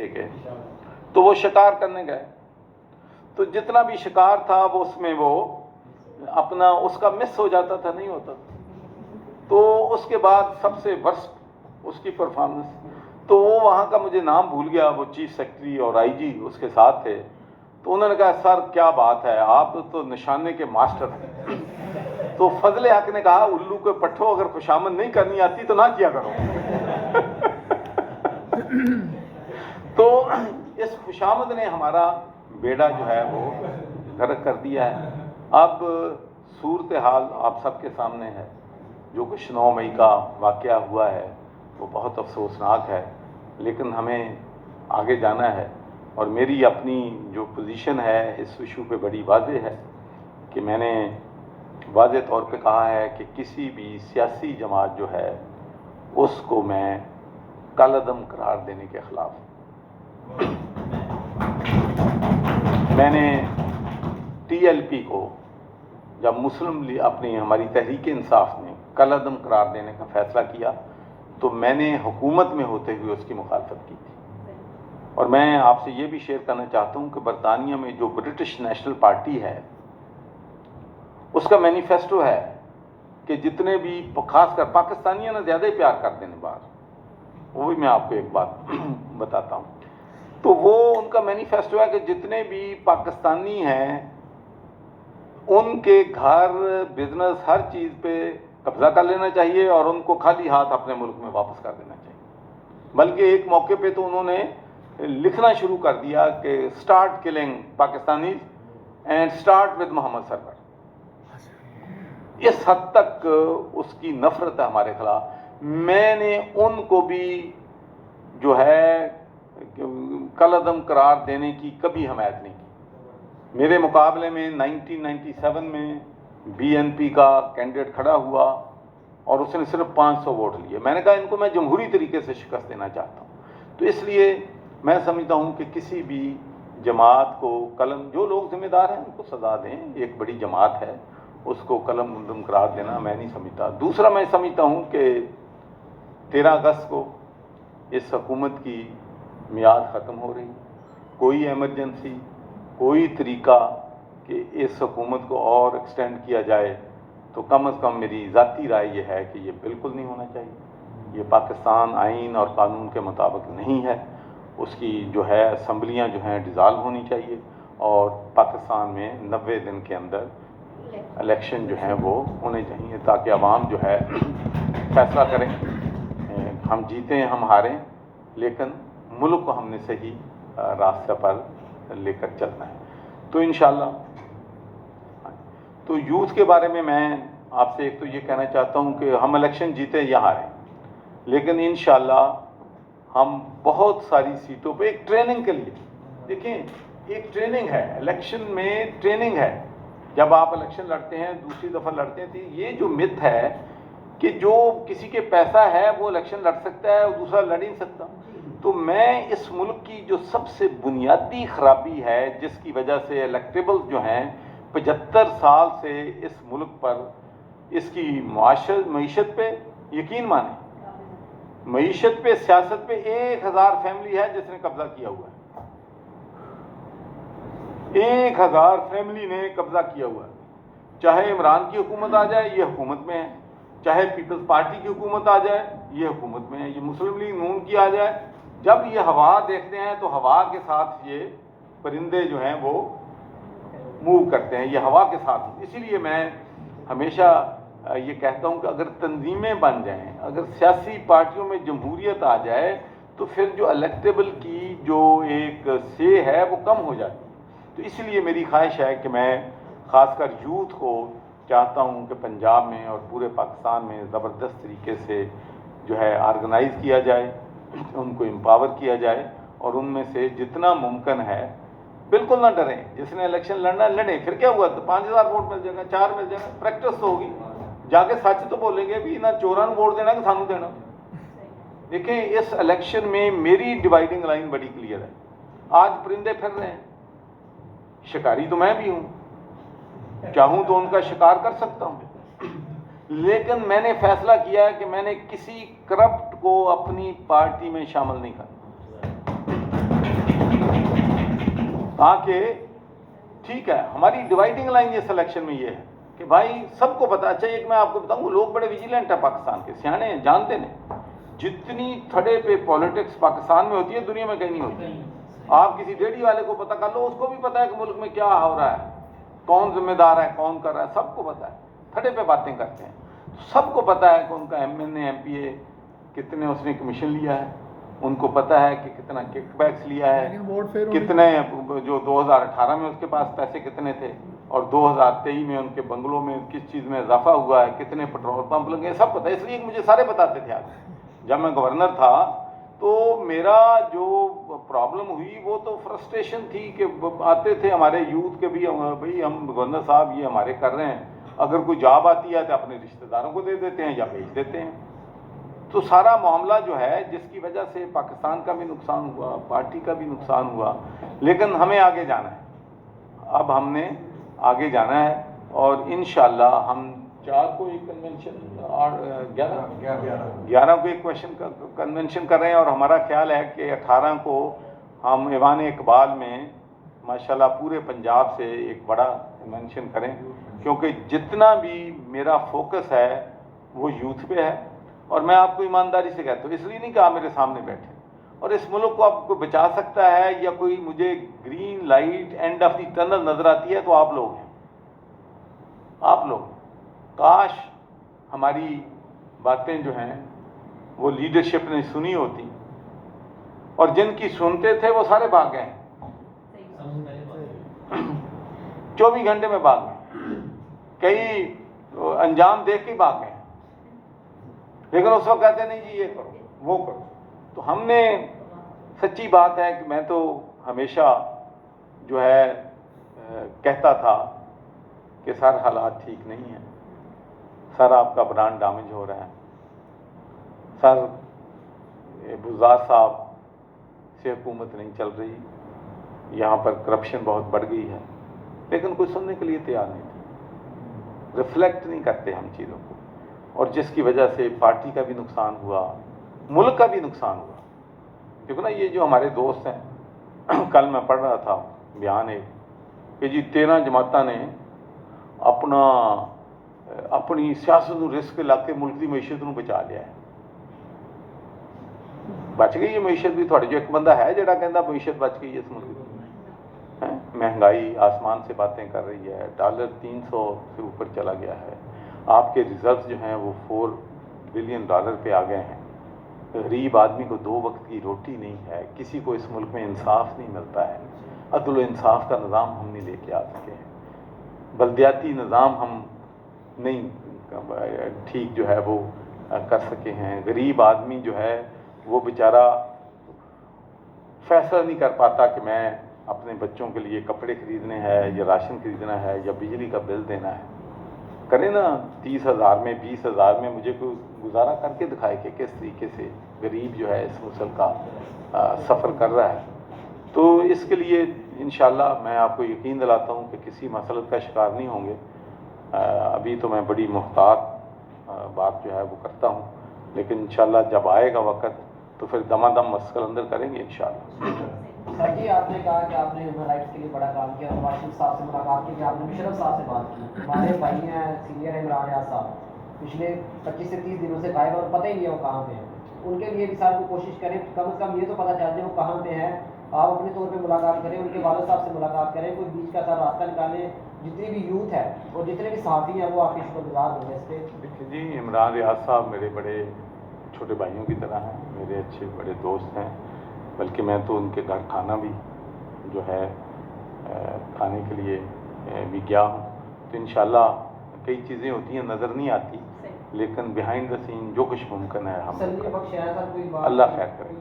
ٹھیک ہے، تو وہ شکار کرنے گئے، تو جتنا بھی شکار تھا وہ اس میں وہ اپنا اس کا مس ہو جاتا تھا، نہیں ہوتا تھا، تو اس کے بعد سب سے ورسٹ اس کی پرفارمنس، تو وہ وہاں کا مجھے نام بھول گیا، وہ چیف سیکرٹری اور آئی جی اس کے ساتھ تھے، تو انہوں نے کہا سر کیا بات ہے، آپ تو نشانے کے ماسٹر ہیں۔ تو فضل حق نے کہا الو کے پٹھوں اگر خوشامد نہیں کرنی آتی تو نہ کیا کرو۔ تو اس خوشامد نے ہمارا بیڑا جو ہے وہ غرق کر دیا ہے۔ اب صورتحال آپ سب کے سامنے ہے، جو کچھ 9 مئی کا واقعہ ہوا ہے وہ بہت افسوسناک ہے، لیکن ہمیں آگے جانا ہے، اور میری اپنی جو پوزیشن ہے اس ایشو پہ بڑی واضح ہے کہ میں نے واضح طور پہ کہا ہے کہ کسی بھی سیاسی جماعت جو ہے اس کو میں کالعدم قرار دینے کے خلاف ہوں۔ میں نے ٹی ایل پی کو جب اپنی ہماری تحریک انصاف نے کالعدم قرار دینے کا فیصلہ کیا تو میں نے حکومت میں ہوتے ہوئے اس کی مخالفت کی تھی، اور میں آپ سے یہ بھی شیئر کرنا چاہتا ہوں کہ برطانیہ میں جو برٹش نیشنل پارٹی ہے اس کا مینیفیسٹو ہے کہ جتنے بھی خاص کر پاکستانیوں نے زیادہ ہی پیار کرتے ہیں باہر، وہ بھی میں آپ کو ایک بات بتاتا ہوں، تو وہ ان کا مینیفیسٹو ہے کہ جتنے بھی پاکستانی ہیں ان کے گھر بزنس ہر چیز پہ قبضہ کر لینا چاہیے اور ان کو خالی ہاتھ اپنے ملک میں واپس کر دینا چاہیے۔ بلکہ ایک موقع پہ تو انہوں نے لکھنا شروع کر دیا کہ start killing Pakistani and start with Muhammad Sarwar. اس حد تک اس کی نفرت ہے ہمارے خلاف۔ میں نے ان کو بھی جو ہے کالعدم قرار دینے کی کبھی حمایت نہیں کی۔ میرے مقابلے میں 1997 میں بی این پی کا کینڈیڈیٹ کھڑا ہوا اور اس نے صرف 500 ووٹ لیے، میں نے کہا ان کو میں جمہوری طریقے سے شکست دینا چاہتا ہوں۔ تو اس لیے میں سمجھتا ہوں کہ کسی بھی جماعت کو جو لوگ ذمہ دار ہیں ان کو سزا دیں، ایک بڑی جماعت ہے اس کو کالعدم قرار دینا میں نہیں سمجھتا۔ دوسرا میں سمجھتا ہوں کہ 13 اگست کو اس حکومت کی میعاد ختم ہو رہی، کوئی ایمرجنسی، کوئی طریقہ کہ اس حکومت کو اور ایکسٹینڈ کیا جائے تو کم از کم میری ذاتی رائے یہ ہے کہ یہ بالکل نہیں ہونا چاہیے۔ یہ پاکستان آئین اور قانون کے مطابق نہیں ہے، اس کی جو ہے اسمبلیاں جو ہیں ڈیزالو ہونی چاہیے، اور پاکستان میں 90 دن کے اندر الیکشن جو ہیں وہ ہونے چاہیے تاکہ عوام جو ہے فیصلہ کریں، ہم جیتیں ہم ہاریں، لیکن ملک کو ہم نے صحیح راستے پر لے کر چلنا ہے۔ تو انشاءاللہ تو یوتھ کے بارے میں آپ سے ایک تو یہ کہنا چاہتا ہوں کہ ہم الیکشن جیتیں یا ہاریں، لیکن انشاءاللہ ہم بہت ساری سیٹوں پہ ایک ٹریننگ کے لیے، دیکھیں ایک ٹریننگ ہے، الیکشن میں ٹریننگ ہے، جب آپ الیکشن لڑتے ہیں دوسری دفعہ لڑتے ہیں تو یہ جو مت ہے کہ جو کسی کے پیسہ ہے وہ الیکشن لڑ سکتا ہے اور دوسرا لڑ نہیں سکتا، تو میں اس ملک کی جو سب سے بنیادی خرابی ہے جس کی وجہ سے الیکٹیبل جو ہیں 75 سال سے اس ملک پر اس کی معیشت پہ یقین مانیں، معیشت پہ سیاست پہ 1000 فیملی ہے جس نے قبضہ کیا ہوا ہے، 1000 فیملی نے قبضہ کیا ہوا ہے، چاہے عمران کی حکومت آ جائے یہ حکومت میں ہے، چاہے پیپلز پارٹی کی حکومت آ جائے یہ حکومت میں ہے، یہ مسلم لیگ نون کی آ جائے، جب یہ ہوا دیکھتے ہیں تو ہوا کے ساتھ یہ پرندے جو ہیں وہ موو کرتے ہیں، یہ ہوا کے ساتھ۔ اسی لیے میں ہمیشہ یہ کہتا ہوں کہ اگر تنظیمیں بن جائیں، اگر سیاسی پارٹیوں میں جمہوریت آ جائے تو پھر جو الیکٹیبل کی جو ایک سے ہے وہ کم ہو جاتی ہے۔ تو اس لیے میری خواہش ہے کہ میں خاص کر یوتھ کو چاہتا ہوں کہ پنجاب میں اور پورے پاکستان میں زبردست طریقے سے جو ہے آرگنائز کیا جائے، ان کو امپاور کیا جائے، اور ان میں سے جتنا ممکن ہے بالکل نہ ڈریں، جس نے الیکشن لڑنا لڑیں، پھر کیا ہوا تو 5000 ووٹ مل جائے گا، 4 مل جائے گا، پریکٹس تو ہوگی، جا کے سچ تو بولیں گے بھی نہ چوراں ووٹ دینا کہ سانوں دینا۔ دیکھیں اس الیکشن میں میری ڈیوائیڈنگ لائن بڑی کلیئر ہے، آج پرندے پھر رہے ہیں، شکاری تو میں بھی ہوں، چاہوں تو ان کا شکار کر سکتا ہوں، لیکن میں نے فیصلہ کیا ہے کہ میں نے کسی کرپٹ کو اپنی پارٹی میں شامل نہیں کرنا۔ تاکہ ٹھیک ہے ہماری ڈیوائڈنگ لائن یہ سلیکشن میں یہ ہے کہ بھائی سب کو پتا. اچھا ایک میں آپ کو بتاؤں لوگ بڑے ویجیلنٹ ہیں پاکستان کے, سیانے ہیں, جانتے ہیں جتنی تھڑے پہ پالیٹکس پاکستان میں ہوتی ہے دنیا میں کہیں نہیں ہوتی. آپ کسی ڈیڑھی والے کو پتہ کر لو, اس کو بھی پتا ہے کہ ملک میں کیا ہو رہا ہے, کون ذمہ دار ہے, کون کر رہا ہے, سب کو پتا ہے. تھڑے پہ باتیں کرتے ہیں, سب کو پتا ہے کہ ان کا ایم این اے, ایم پی اے کتنے اس نے کمیشن لیا ہے, ان کو پتا ہے کہ کتنا کک بیکس لیا ہے, کتنے جو 2018 میں اس کے پاس پیسے کتنے تھے, اور 2023 میں ان کے بنگلوں میں کس چیز میں اضافہ ہوا ہے, کتنے پیٹرول پمپ لگے, سب پتہ ہے. اس لیے مجھے سارے بتاتے تھے. آج جب میں گورنر تھا تو میرا جو پرابلم ہوئی وہ تو فرسٹریشن تھی کہ آتے تھے ہمارے یوتھ کے بھی, بھائی ہم گورنر صاحب یہ ہمارے کر رہے ہیں, اگر کوئی جاب آتی ہے تو اپنے رشتہ داروں کو دے دیتے ہیں یا بھیج دیتے ہیں. تو سارا معاملہ جو ہے جس کی وجہ سے پاکستان کا بھی نقصان ہوا, پارٹی کا بھی نقصان ہوا, لیکن ہمیں آگے جانا ہے. اب ہم نے آگے جانا ہے اور انشاءاللہ ہم 4 کو ایک کنونشن, 11 کو ایک کنونشن کر رہے ہیں, اور ہمارا خیال ہے کہ 18 کو ہم ایوان اقبال میں ماشاءاللہ پورے پنجاب سے ایک بڑا کنونشن کریں, کیونکہ جتنا بھی میرا فوکس ہے وہ یوتھ پہ ہے. اور میں آپ کو ایمانداری سے کہتا ہوں, اس لیے نہیں کہ آپ میرے سامنے بیٹھے, اور اس ملک کو آپ کو بچا سکتا ہے یا کوئی مجھے green light and of the tunnel نظر آتی ہے تو آپ لوگ ہیں. آپ لوگ, کاش ہماری باتیں جو ہیں وہ لیڈرشپ نے سنی ہوتی, اور جن کی سنتے تھے وہ سارے بھاگ گئے ہیں, 24 گھنٹے میں بھاگ گئے, کئی انجام دیکھ کے بھاگ گئے, لیکن اس وقت کہتے نہیں جی یہ کرو وہ کرو. تو ہم نے, سچی بات ہے کہ میں تو ہمیشہ جو ہے کہتا تھا کہ سر حالات ٹھیک نہیں ہیں, سر آپ کا برانڈ ڈیمیج ہو رہا ہے, سر بزدار صاحب سے حکومت نہیں چل رہی, یہاں پر کرپشن بہت بڑھ گئی ہے. لیکن کوئی سننے کے لیے تیار نہیں تھا, ریفلیکٹ نہیں کرتے ہم چیزوں کو, اور جس کی وجہ سے پارٹی کا بھی نقصان ہوا, ملک کا بھی نقصان ہوا. کیونکہ نا یہ جو ہمارے دوست ہیں, کل میں پڑھ رہا تھا بیان ایک کہ جی 13 جماعتاں نے اپنی سیاست نو رسک لا کے ملک کی معیشت نو بچا لیا ہے. بچ گئی ہے معیشت بھی, تھوڑے جو ایک بندہ ہے جڑا کہندا معیشت بچ گئی ہے اس ملک کی, مہنگائی آسمان سے باتیں کر رہی ہے, ڈالر 300 سے اوپر چلا گیا ہے, آپ کے ریزروز جو ہیں وہ $4 بلین پہ آ گئے ہیں, غریب آدمی کو 2 وقت کی روٹی نہیں ہے, کسی کو اس ملک میں انصاف نہیں ملتا ہے, عدل و انصاف کا نظام ہم نہیں لے کے آ سکے ہیں, بلدیاتی نظام ہم نہیں ٹھیک جو ہے وہ کر سکے ہیں. غریب آدمی جو ہے وہ بیچارہ فیصلہ نہیں کر پاتا کہ میں اپنے بچوں کے لیے کپڑے خریدنے ہیں یا راشن خریدنا ہے یا بجلی کا بل دینا ہے. کرے نا 30,000 میں 20,000 میں مجھے کوئی گزارا کر کے دکھائے کہ کس طریقے سے غریب جو ہے اس مسلک کا سفر کر رہا ہے. تو اس کے لیے انشاءاللہ میں آپ کو یقین دلاتا ہوں کہ کسی مسئلہ کا شکار نہیں ہوں گے. ابھی تو میں بڑی محتاط بات جو ہے وہ کرتا ہوں, لیکن انشاءاللہ جب آئے گا وقت تو پھر دمادم مسئلہ اندر کریں گے انشاءاللہ. سر جی آپ نے کہا کہ آپ نے ہیومن رائٹس کے لیے بڑا کام کیا, نواز شریف صاحب سے ملاقات کی, کہ آپ نے مشرف صاحب سے بات کی. ہمارے بھائی ہیں سینئر عمران ریاض صاحب, پچھلے 25 سے 30 دنوں سے غائب اور پتہ ہی نہیں ہے وہ کہاں پہ ہیں. ان کے لیے بھی سر کو کوشش کریں, کم از کم یہ تو پتہ چل جائے وہ کہاں پہ ہیں. آپ اپنے طور پہ ملاقات کریں, ان کے والد صاحب سے ملاقات کریں, کوئی بیچ کا سر راستہ نکالیں. جتنی بھی یوتھ ہے اور جتنے بھی صحافی ہیں وہ آپ کے شکر گزار ہوں گے اس پہ. دیکھیے جی, عمران ریاض صاحب میرے بڑے چھوٹے بھائیوں کی طرح ہیں, میرے اچھے بڑے دوست ہیں, بلکہ میں تو ان کے گھر کھانا بھی جو ہے کھانے کے لیے بھی گیا ہوں. تو انشاءاللہ کئی چیزیں ہوتی ہیں نظر نہیں آتی, لیکن بیہائنڈ دا سین جو کچھ ممکن ہے ہم اللہ خیر کریں.